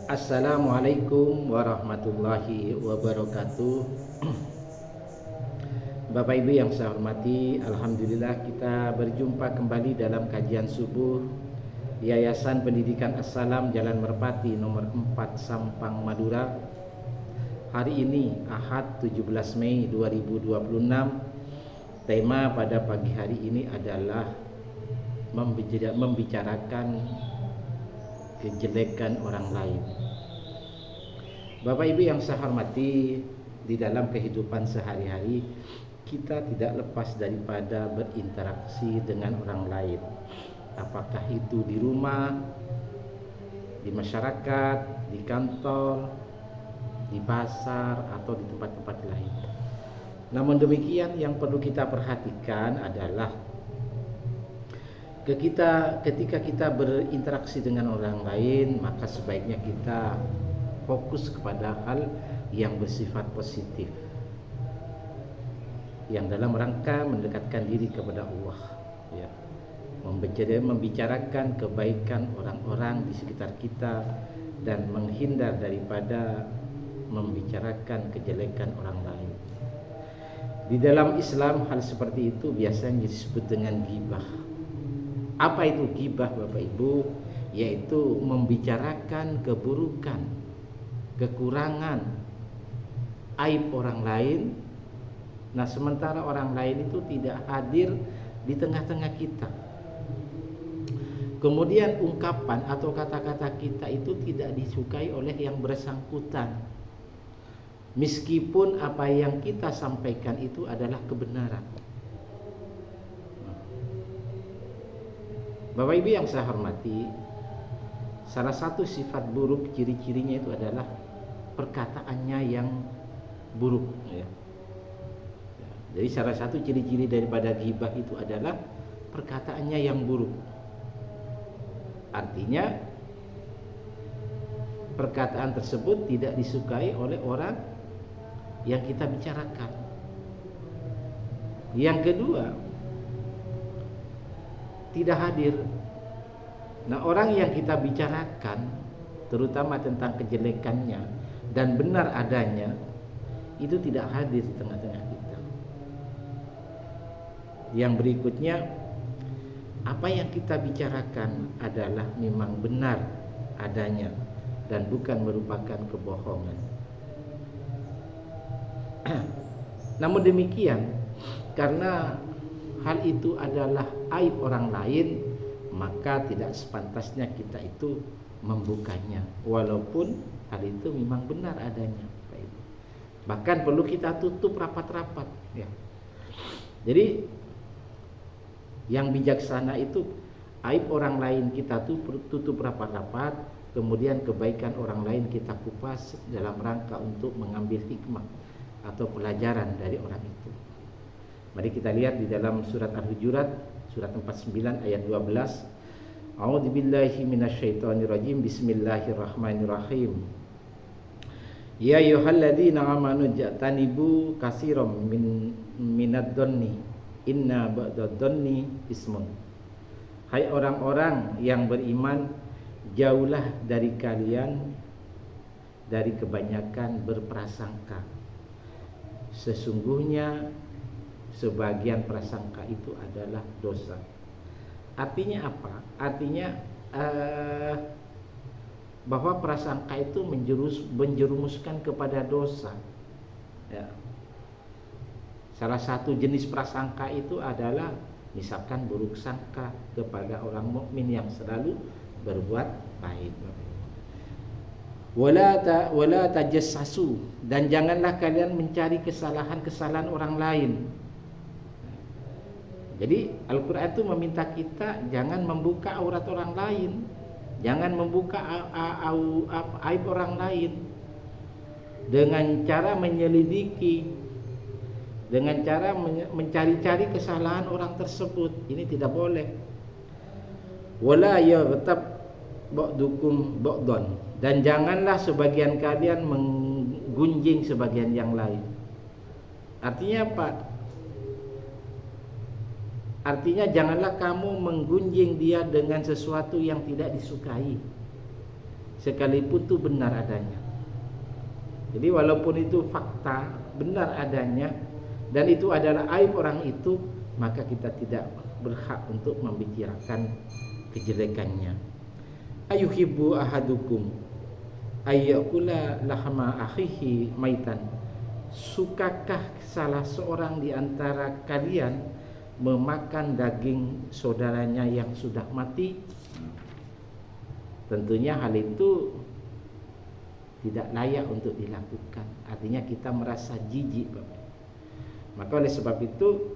Assalamualaikum warahmatullahi wabarakatuh. Bapak Ibu yang saya hormati, alhamdulillah kita berjumpa kembali dalam kajian subuh Yayasan Pendidikan Assalam Jalan Merpati nomor 4 Sampang Madura. Hari ini Ahad 17 Mei 2026. Tema pada pagi hari ini adalah membicarakan kejelekan orang lain. Bapak Ibu yang saya hormati, di dalam kehidupan sehari-hari kita tidak lepas daripada berinteraksi dengan orang lain. Apakah itu di rumah, di masyarakat, di kantor, di pasar, atau di tempat-tempat lain. Namun demikian, yang perlu kita perhatikan adalah ketika kita berinteraksi dengan orang lain, maka sebaiknya kita fokus kepada hal yang bersifat positif, yang dalam rangka mendekatkan diri kepada Allah, ya. Membicarakan kebaikan orang-orang di sekitar kita dan menghindar daripada membicarakan kejelekan orang lain. Di dalam Islam hal seperti itu biasanya disebut dengan ghibah. Apa itu ghibah, Bapak Ibu? Yaitu membicarakan keburukan, kekurangan, aib orang lain. Nah, sementara orang lain itu tidak hadir di tengah-tengah kita. Kemudian ungkapan atau kata-kata kita itu tidak disukai oleh yang bersangkutan, meskipun apa yang kita sampaikan itu adalah kebenaran. Bapak Ibu yang saya hormati, salah satu sifat buruk, ciri-cirinya itu adalah perkataannya yang buruk, ya. Jadi salah satu ciri-ciri daripada ghibah itu adalah perkataannya yang buruk. Artinya perkataan tersebut tidak disukai oleh orang yang kita bicarakan. Yang kedua, tidak hadir. Nah, orang yang kita bicarakan, terutama tentang kejelekannya dan benar adanya, itu tidak hadir di tengah-tengah kita. Yang berikutnya, apa yang kita bicarakan adalah memang benar adanya dan bukan merupakan kebohongan. Namun demikian, karena hal itu adalah aib orang lain, maka tidak sepantasnya kita itu membukanya, walaupun hal itu memang benar adanya. Bahkan perlu kita tutup rapat-rapat, ya. Jadi yang bijaksana itu aib orang lain kita tutup rapat-rapat, kemudian kebaikan orang lain kita kupas dalam rangka untuk mengambil hikmah atau pelajaran dari orang itu. Mari kita lihat di dalam surat Al-Hujurat, surat 49 ayat 12. A'udzubillahi minasyaitonirrajim. Bismillahirrahmanirrahim. Ya ayyuhalladzina amanu ja'tanibu katsiran minadh-dhanni inna ba'dadh-dhanni ismun. Hai orang-orang yang beriman, jauhlah dari kalian dari kebanyakan berprasangka. Sesungguhnya sebagian prasangka itu adalah dosa. Artinya apa? Artinya bahwa prasangka itu menjerumuskan kepada dosa, ya. Salah satu jenis prasangka itu adalah misalkan buruk sangka kepada orang mukmin yang selalu berbuat baik. Wala tajassasu, dan janganlah kalian mencari kesalahan-kesalahan orang lain. Jadi Al-Quran itu meminta kita jangan membuka aurat orang lain, jangan membuka aib orang lain dengan cara menyelidiki, dengan cara mencari-cari kesalahan orang tersebut. Ini tidak boleh. Wala yaghtab ba'dukum ba'dan, dan janganlah sebagian kalian menggunjing sebagian yang lain. Artinya apa? Artinya janganlah kamu menggunjing dia dengan sesuatu yang tidak disukai. sekalipun itu benar adanya. Jadi walaupun itu fakta benar adanya dan itu adalah aib orang itu, maka kita tidak berhak untuk membicarakan kejelekannya. Ayuhibbu ahadukum ayyakula lahma akhihi maitan. Sukakah salah seorang di antara kalian memakan daging saudaranya yang sudah mati? Tentunya hal itu tidak layak untuk dilakukan. Artinya kita merasa jijik, Bapak. Maka oleh sebab itu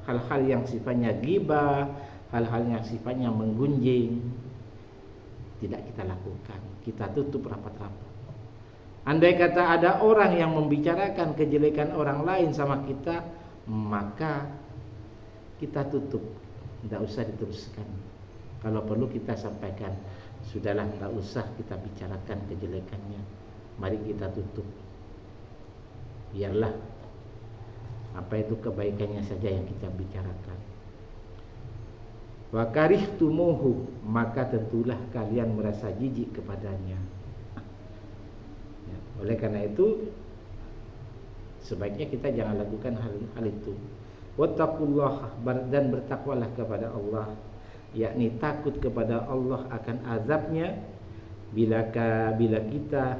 hal-hal yang sifatnya ghibah, hal-hal yang sifatnya menggunjing tidak kita lakukan. Kita tutup rapat-rapat. Andai kata ada orang yang membicarakan kejelekan orang lain sama kita, maka kita tutup, tidak usah diteruskan. Kalau perlu kita sampaikan, sudahlah, tidak usah kita bicarakan kejelekannya, mari kita tutup. Biarlah apa itu kebaikannya saja yang kita bicarakan. Wa karihtumuhu, maka tentulah kalian merasa jijik kepadanya. Ya, oleh karena itu sebaiknya kita jangan lakukan hal itu. Wattaqullah, dan bertakwalah kepada Allah, yakni takut kepada Allah akan azabnya bila kita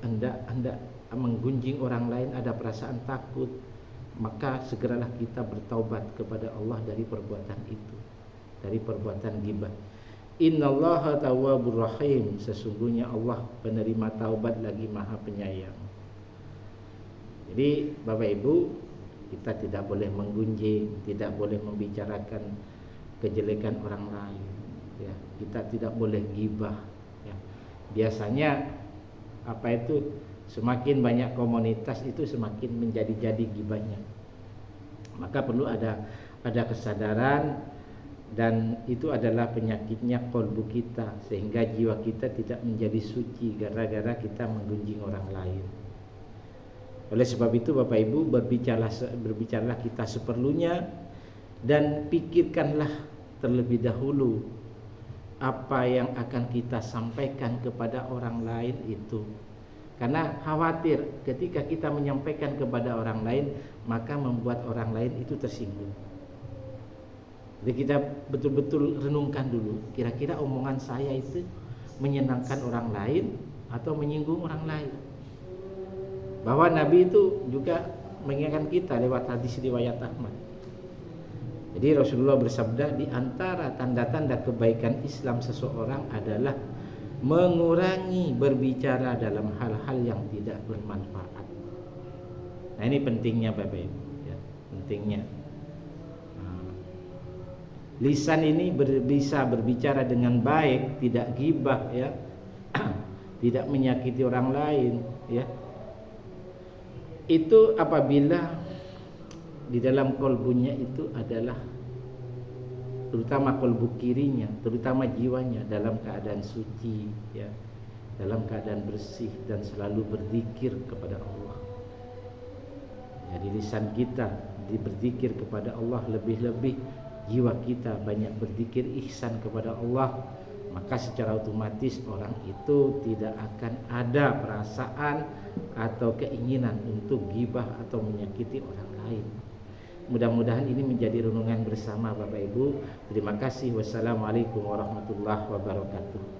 hendak menggunjing orang lain, ada perasaan takut, maka segeralah kita bertaubat kepada Allah dari perbuatan itu, dari perbuatan ghibah. Innallaha tawwabur rahim, sesungguhnya Allah penerima taubat lagi Maha Penyayang. Jadi Bapak Ibu, kita tidak boleh menggunjing, tidak boleh membicarakan kejelekan orang lain, ya. Kita tidak boleh ghibah, ya. Biasanya semakin banyak komunitas itu semakin menjadi-jadi ghibahnya. Maka perlu ada kesadaran, dan itu adalah penyakitnya qalbu kita, sehingga jiwa kita tidak menjadi suci gara-gara kita menggunjing orang lain. Oleh sebab itu Bapak Ibu, berbicaralah kita seperlunya, dan pikirkanlah terlebih dahulu apa yang akan kita sampaikan kepada orang lain itu. Karena khawatir ketika kita menyampaikan kepada orang lain, maka membuat orang lain itu tersinggung. Jadi kita betul-betul renungkan dulu, kira-kira omongan saya itu menyenangkan orang lain atau menyinggung orang lain. Bahwa Nabi itu juga mengingatkan kita lewat hadis riwayat Ahmad. Jadi Rasulullah bersabda, di antara tanda-tanda kebaikan Islam seseorang adalah mengurangi berbicara dalam hal-hal yang tidak bermanfaat. Nah, ini pentingnya Bapak Ibu, ya, pentingnya. Lisan ini bisa berbicara dengan baik, tidak ghibah, ya. Tidak menyakiti orang lain, ya. Itu apabila di dalam kolbunya itu adalah, terutama kolbu kirinya, terutama jiwanya dalam keadaan suci, ya, dalam keadaan bersih dan selalu berzikir kepada Allah. Jadi lisan kita berzikir kepada Allah, lebih-lebih jiwa kita banyak berzikir ihsan kepada Allah, maka secara otomatis orang itu tidak akan ada perasaan atau keinginan untuk ghibah atau menyakiti orang lain. Mudah-mudahan ini menjadi renungan bersama Bapak Ibu. Terima kasih. Wassalamualaikum warahmatullahi wabarakatuh.